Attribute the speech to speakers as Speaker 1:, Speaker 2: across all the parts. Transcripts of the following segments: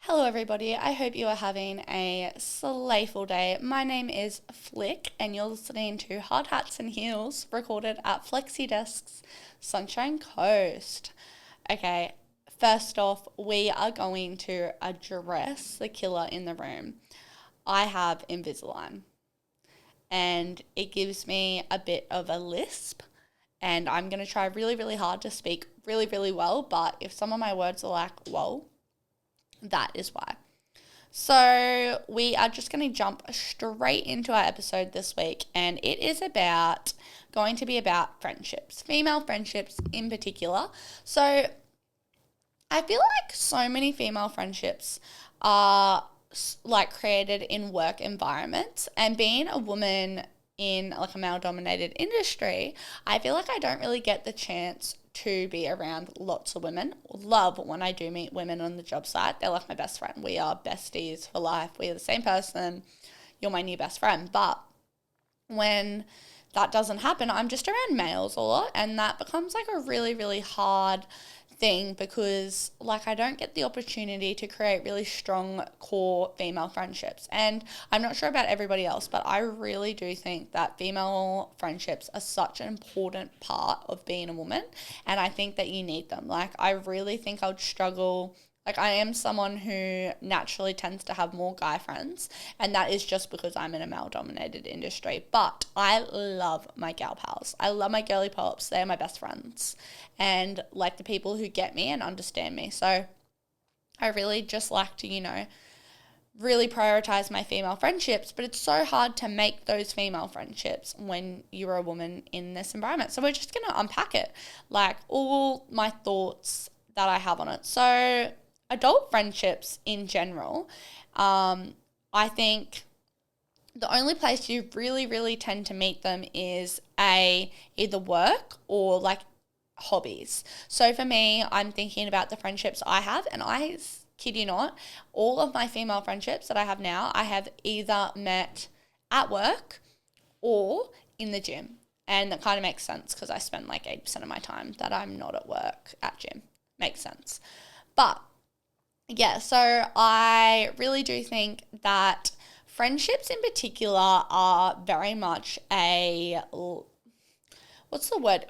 Speaker 1: Hello, everybody. I hope you are having a slayful day. My name is Flick, and you're listening to Hard Hats and Heels, recorded at Flexi Desks, Sunshine Coast. Okay, first off, we are going to address the killer in the room. I have Invisalign, and it gives me a bit of a lisp, and I'm going to try really, really hard to speak really, really well, but if some of my words are like, whoa, that is why. So we are just going to jump straight into our episode this week, and it is going to be about friendships, female friendships in particular. So I feel like so many female friendships are like created in work environments, and being a woman in like a male dominated industry, I feel like I don't really get the chance to be around lots of women. Love when I do meet women on the job site. They're like my best friend. We are besties for life. We are the same person. You're my new best friend. But when that doesn't happen, I'm just around males a lot, and that becomes like a really, really hard thing because like I don't get the opportunity to create really strong core female friendships. And I'm not sure about everybody else, but I really do think that female friendships are such an important part of being a woman, and I think that you need them. Like I really think I would struggle. Like I am someone who naturally tends to have more guy friends, and that is just because I'm in a male-dominated industry. But I love my gal pals. I love my girly pops. They are my best friends, and like the people who get me and understand me. So I really just like to, really prioritize my female friendships, but it's so hard to make those female friendships when you're a woman in this environment. So we're just going to unpack it, like all my thoughts that I have on it. So adult friendships in general, I think the only place you really, really tend to meet them is either work or like hobbies. So for me, I'm thinking about the friendships I have, and I kid you not, all of my female friendships that I have now, I have either met at work or in the gym. And that kind of makes sense because I spend like 80% of my time that I'm not at work at gym. Makes sense. But yeah, so I really do think that friendships in particular are very much what's the word?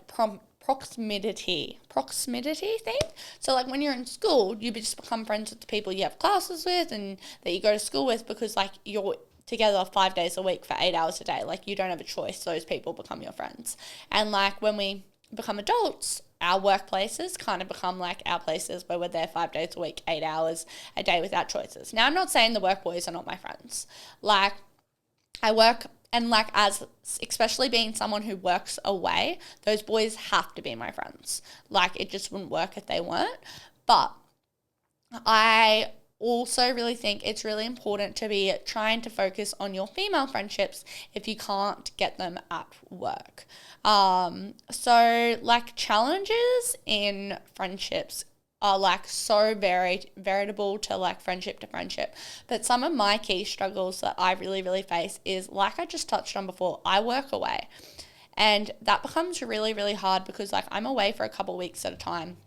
Speaker 1: Proximity thing. So like when you're in school, you just become friends with the people you have classes with and that you go to school with because like you're together 5 days a week for 8 hours a day. Like you don't have a choice. Those people become your friends. And like when we become adults, our workplaces kind of become like our places where we're there 5 days a week, 8 hours a day without choices. Now, I'm not saying the work boys are not my friends. Like, I work, and like as, especially being someone who works away, those boys have to be my friends. Like, it just wouldn't work if they weren't. But I also really think it's really important to be trying to focus on your female friendships if you can't get them at work. So like challenges in friendships are like so variable to like friendship to friendship. But some of my key struggles that I really, really face is like I just touched on before, I work away. And that becomes really, really hard because like I'm away for a couple weeks at a time.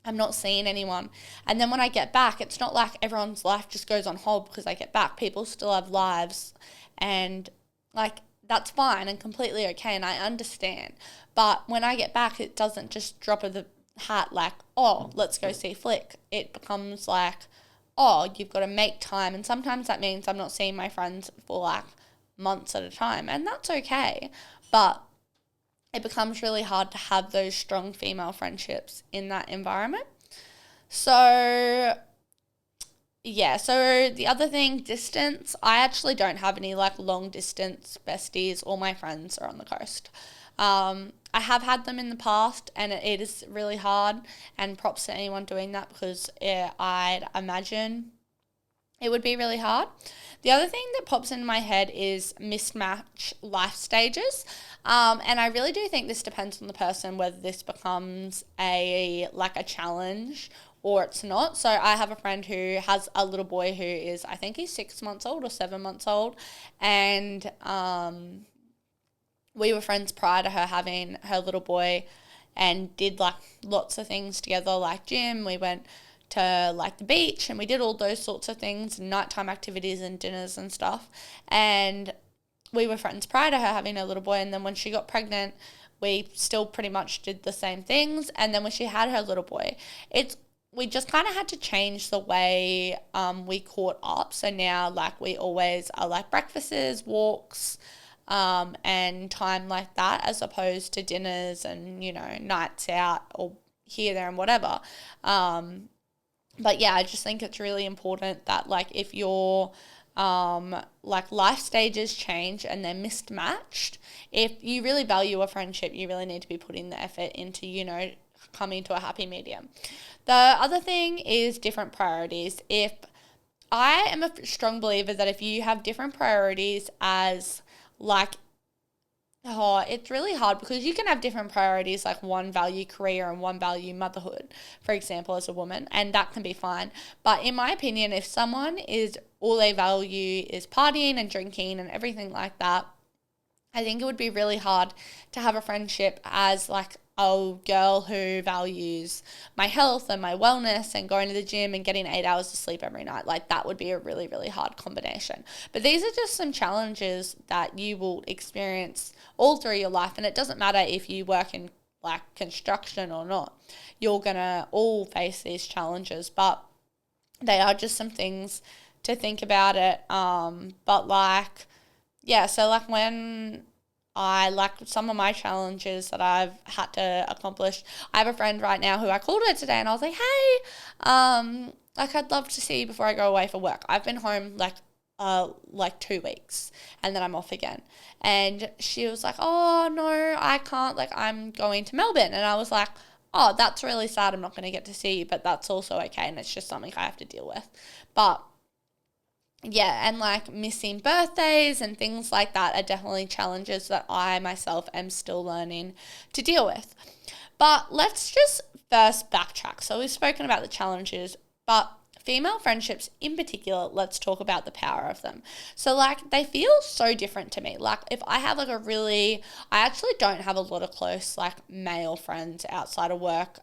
Speaker 1: I'm not seeing anyone. And then when I get back, it's not like everyone's life just goes on hold because I get back. People still have lives, and like that's fine and completely okay, and I understand. But when I get back, it doesn't just drop of the hat like, oh, let's go see Flick. It becomes like, oh, you've got to make time. And sometimes that means I'm not seeing my friends for like months at a time, and that's okay. But it becomes really hard to have those strong female friendships in that environment. So yeah, so the other thing, distance. I actually don't have any like long distance besties. All my friends are on the coast. I have had them in the past, and it is really hard, and props to anyone doing that because I'd imagine it would be really hard. The other thing that pops into my head is mismatch life stages. And I really do think this depends on the person, whether this becomes a challenge or it's not. So I have a friend who has a little boy who is, I think he's 6 months old or 7 months old. And we were friends prior to her having her little boy and did like lots of things together, like gym. We went to like the beach, and we did all those sorts of things, nighttime activities and dinners and stuff. And we were friends prior to her having a little boy, and then when she got pregnant, we still pretty much did the same things. And then when she had her little boy, we just kind of had to change the way we caught up. So now like we always are like breakfasts, walks, and time like that, as opposed to dinners and, you know, nights out or here, there and whatever. But yeah, I just think it's really important that like if your like life stages change and they're mismatched, if you really value a friendship, you really need to be putting the effort into, you know, coming to a happy medium. The other thing is different priorities. If I am a strong believer that if you have different priorities as like, it's really hard because you can have different priorities, like one value career and one value motherhood, for example, as a woman, and that can be fine. But in my opinion, if someone is all they value is partying and drinking and everything like that, I think it would be really hard to have a friendship as like a girl who values my health and my wellness and going to the gym and getting 8 hours of sleep every night. Like that would be a really, really hard combination. But these are just some challenges that you will experience all through your life. And it doesn't matter if you work in like construction or not. You're going to all face these challenges, but they are just some things to think about it. But like, yeah, so like when I like some of my challenges that I've had to accomplish. I have a friend right now who I called her today and I was like, hey, like I'd love to see you before I go away for work. I've been home like 2 weeks and then I'm off again. And she was like, oh no, I can't, like I'm going to Melbourne. And I was like, oh, that's really sad. I'm not going to get to see you, but that's also okay. And it's just something I have to deal with. But yeah, and like missing birthdays and things like that are definitely challenges that I myself am still learning to deal with. But let's just first backtrack. So we've spoken about the challenges, but female friendships in particular, let's talk about the power of them. So like they feel so different to me. Like if I have like I actually don't have a lot of close like male friends outside of work,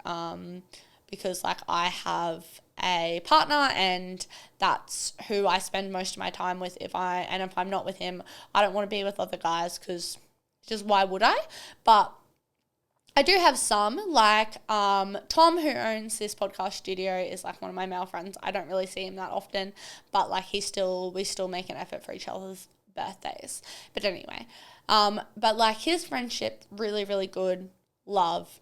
Speaker 1: because like I have a partner and that's who I spend most of my time with. If I'm not with him, I don't want to be with other guys because just why would I? But I do have some, like Tom, who owns this podcast studio, is like one of my male friends. I don't really see him that often, but like we still make an effort for each other's birthdays. But anyway, but like his friendship, really, really good, love,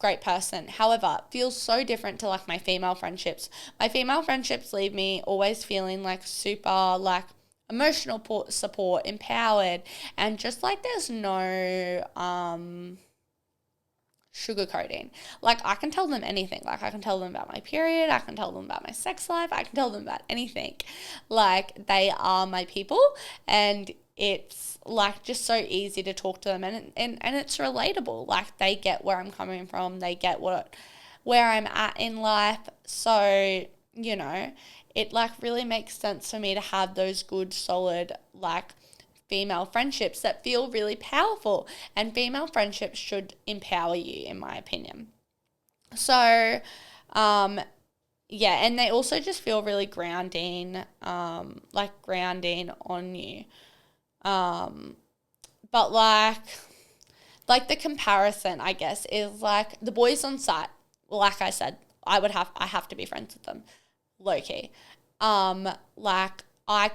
Speaker 1: great person. However, it feels so different to like my female friendships. My female friendships leave me always feeling like super like emotional support, empowered, and just like there's no sugarcoating. Like I can tell them anything. Like I can tell them about my period, I can tell them about my sex life, I can tell them about anything. Like they are my people, and it's like just so easy to talk to them, and it's relatable. Like they get where I'm coming from, they get where I'm at in life. So, you know, it like really makes sense for me to have those good, solid, like female friendships that feel really powerful, and female friendships should empower you, in my opinion. So, yeah, and they also just feel really grounding, like grounding on you. But like the comparison, I guess, is like the boys on site. Like I said, I have to be friends with them, low key. Like I'm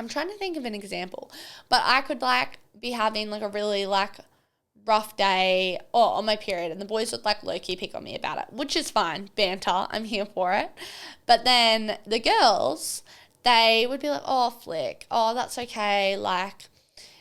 Speaker 1: trying to think of an example, but I could like be having like a really like rough day or on my period, and the boys would like low key pick on me about it, which is fine, banter. I'm here for it. But then the girls, they would be like, oh, Flick, oh, that's okay. Like,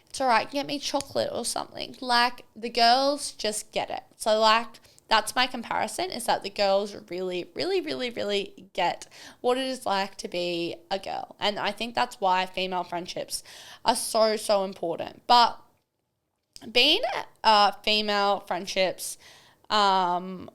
Speaker 1: it's all right. Get me chocolate or something. Like, the girls just get it. So, like, that's my comparison, is that the girls really, really, really, really get what it is like to be a girl. And I think that's why female friendships are so, so important. But being female friendships in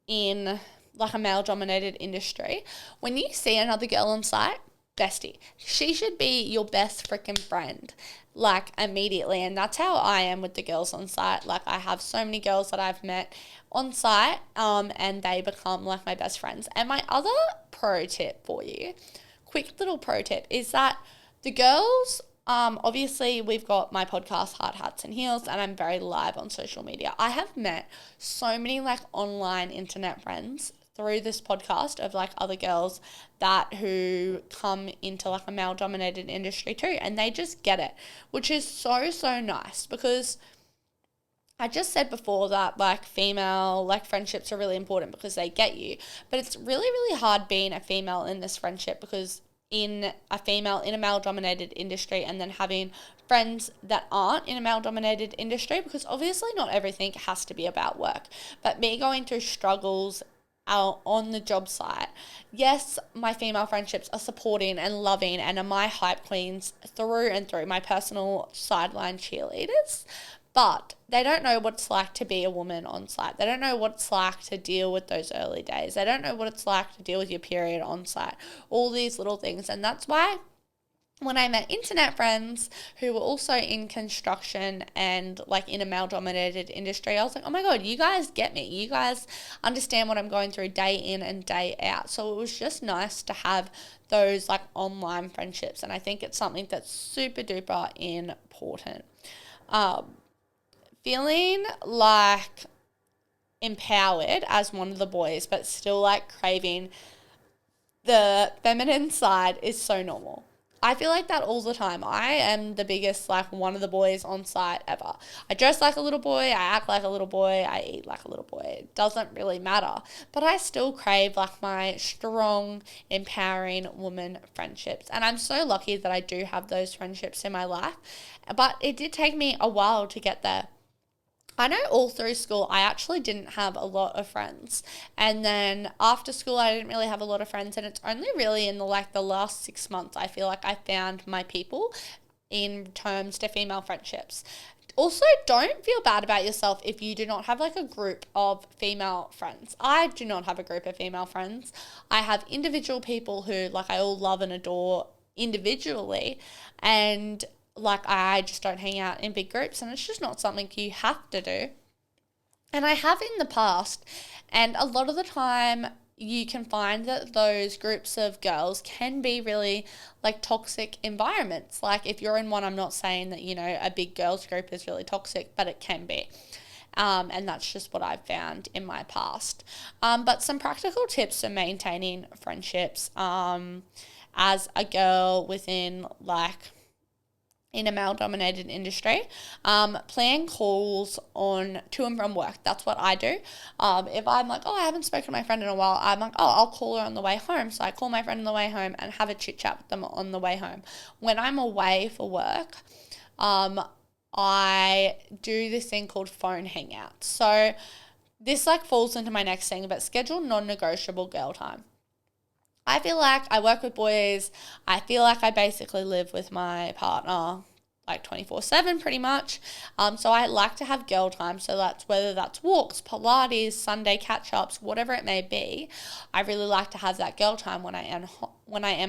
Speaker 1: like a male-dominated industry, when you see another girl on site, bestie. She should be your best freaking friend, like, immediately. And that's how I am with the girls on site. Like, I have so many girls that I've met on site, and they become like my best friends. And my other pro tip for you, quick little pro tip, is that the girls, obviously we've got my podcast, Hard Hats and Heels, and I'm very live on social media. I have met so many like online internet friends through this podcast of like other girls that who come into like a male dominated industry too, and they just get it, which is so, so nice, because I just said before that like female like friendships are really important because they get you, but it's really, really hard being a female in this friendship, because in a male dominated industry, and then having friends that aren't in a male dominated industry, because obviously not everything has to be about work, but me going through struggles out on the job site. Yes, my female friendships are supporting and loving and are my hype queens through and through, my personal sideline cheerleaders, but they don't know what it's like to be a woman on site. They don't know what it's like to deal with those early days. They don't know what it's like to deal with your period on site, all these little things. And that's why when I met internet friends who were also in construction and like in a male dominated industry, I was like, oh my God, you guys get me. You guys understand what I'm going through day in and day out. So it was just nice to have those like online friendships. And I think it's something that's super duper important. Feeling like empowered as one of the boys, but still like craving the feminine side is so normal. I feel like that all the time. I am the biggest, like, one of the boys on site ever. I dress like a little boy, I act like a little boy, I eat like a little boy. It doesn't really matter. But I still crave, like, my strong, empowering woman friendships. And I'm so lucky that I do have those friendships in my life. But it did take me a while to get there. I know all through school, I actually didn't have a lot of friends. And then after school, I didn't really have a lot of friends. And it's only really in the last 6 months, I feel like I found my people in terms to female friendships. Also, don't feel bad about yourself if you do not have like a group of female friends. I do not have a group of female friends. I have individual people who like I all love and adore individually, and like I just don't hang out in big groups, and it's just not something you have to do. And I have in the past, and a lot of the time you can find that those groups of girls can be really like toxic environments. Like if you're in one, I'm not saying that, you know, a big girls group is really toxic, but it can be. And that's just what I've found in my past. But some practical tips for maintaining friendships as a girl within like in a male-dominated industry, plan calls on to and from work. That's what I do. If I'm like, I haven't spoken to my friend in a while, I'm like, I'll call her on the way home. So I call my friend on the way home and have a chit-chat with them on the way home. When I'm away for work, I do this thing called phone hangouts. So this like falls into my next thing, but schedule non-negotiable girl time. I feel like I work with boys. I feel like I basically live with my partner like 24/7 pretty much. So I like to have girl time. So that's whether that's walks, Pilates, Sunday catch-ups, whatever it may be. I really like to have that girl time when I am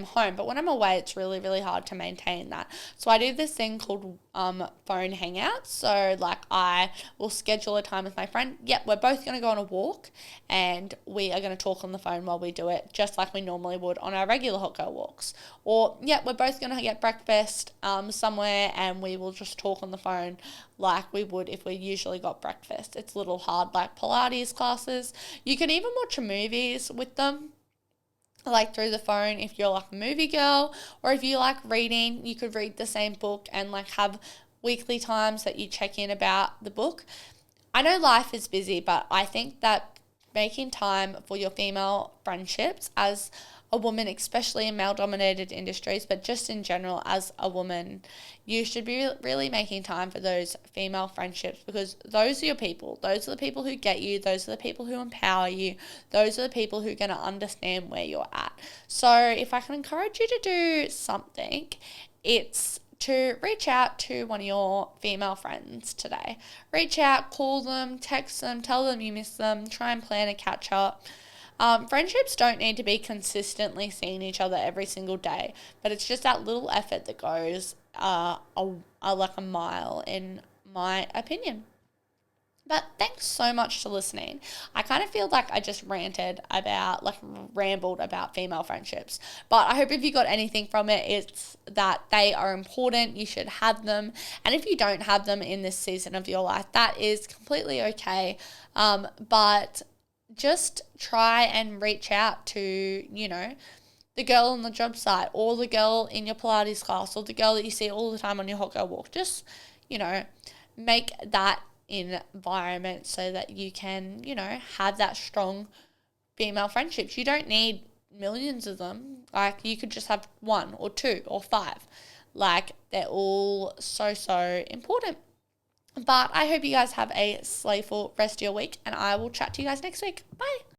Speaker 1: home. But when I'm away, it's really, really hard to maintain that. So I do this thing called phone hangouts. So like I will schedule a time with my friend. Yep, we're both going to go on a walk and we are going to talk on the phone while we do it, just like we normally would on our regular hot girl walks. Or yeah, we're both going to get breakfast somewhere and we will just talk on the phone like we would if we usually got breakfast. It's a little hard, like Pilates classes. You can even watch movies with them, like through the phone if you're like a movie girl, or if you like reading, you could read the same book and like have weekly times that you check in about the book. I know life is busy, but I think that making time for your female friendships as a woman, especially in male-dominated industries, but just in general as a woman, you should be really making time for those female friendships, because those are your people. Those are the people who get you. Those are the people who empower you. Those are the people who are going to understand where you're at. So if I can encourage you to do something, it's to reach out to one of your female friends today. Reach out, call them, text them, tell them you miss them, try and plan a catch-up. Friendships don't need to be consistently seeing each other every single day, but it's just that little effort that goes like a mile, in my opinion. But thanks so much for listening. I kind of feel like I just rambled about female friendships. But I hope if you got anything from it, it's that they are important. You should have them. And if you don't have them in this season of your life, that is completely okay. But just try and reach out to, the girl on the job site, or the girl in your Pilates class, or the girl that you see all the time on your hot girl walk. Just, make that environment so that you can, have that strong female friendships. You don't need millions of them. Like, you could just have one or two or five. Like, they're all so, so important. But I hope you guys have a slayful rest of your week, and I will chat to you guys next week. Bye.